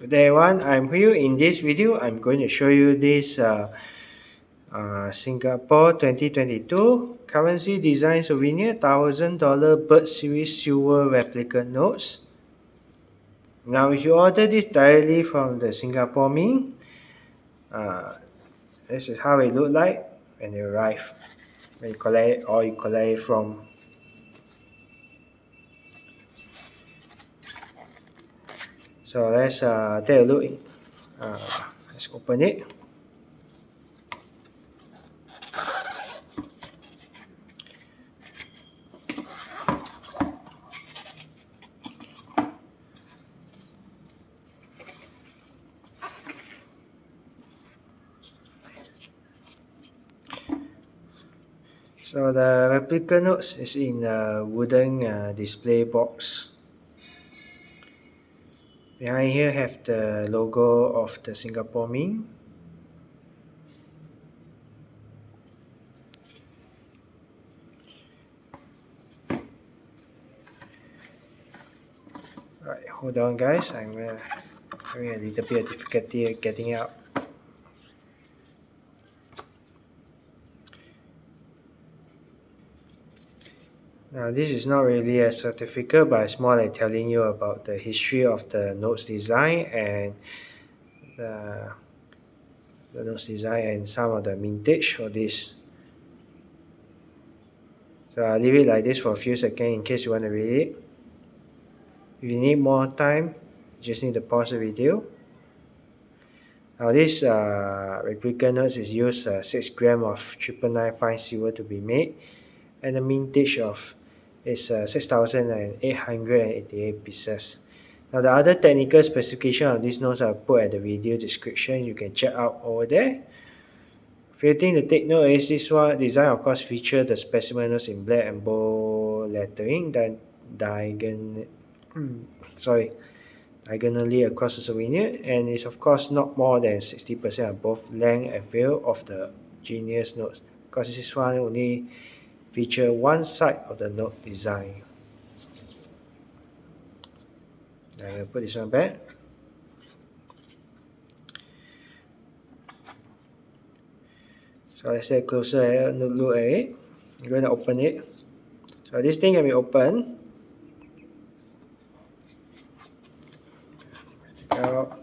Good day everyone, I'm here. In this video, I'm going to show you this Singapore 2022 Currency Design Souvenir $1,000 Bird Series Silver Replica Notes. Now, if you order this directly from the Singapore Mint, this is how it look like when it arrive. When you collect it from. So let's take a look. Let's open it. So the replica notes is in a wooden display box. Behind here have the logo of the Singapore Mint. Alright, hold on guys, I'm having a little bit of difficulty getting it out. Now this is not really a certificate, but it's more like telling you about the history of the notes design and the notes design and some of the mintage of this. So I'll leave it like this for a few seconds in case you want to read it. If you need more time, you just need to pause the video. Now this replica notes is used 6 grams of 999 fine silver to be made, and the mintage of is 6,888 pieces. Now the other technical specification of these notes are put at the video description. You can check out over there. Few things to take note is this one design of course feature the specimen notes in black and bold lettering diagonally across the souvenir, and is of course not more than 60% of both length and width of the genius notes, because this one only feature one side of the note design. I'm going to put this one back. So let's take a closer look at it. I'm going to open it. So this thing can be opened. Take out.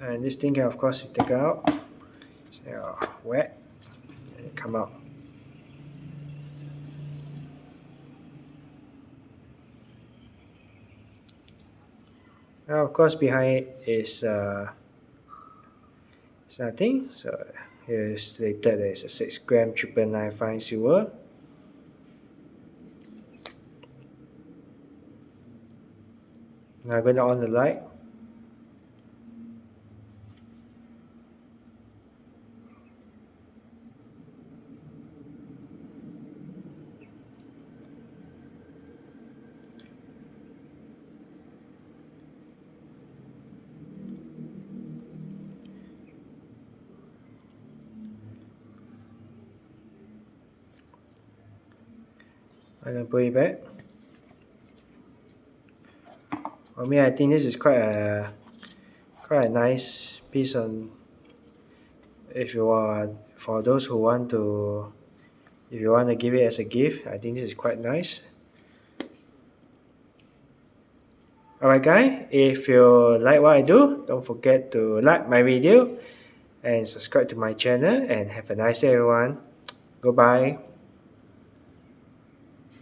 And this thing can of course be taken out. So wet and it come out. Now of course behind it is nothing. So here is stated that it's a 6 gram 999 fine silver. Now I'm going to on the light. I'm going to put it back. For me, I think this is quite a nice piece on, if you want, for those who want to, if you want to give it as a gift. I think this is quite nice. Alright guys, if you like what I do, don't forget to like my video and subscribe to my channel, and have a nice day everyone. Goodbye.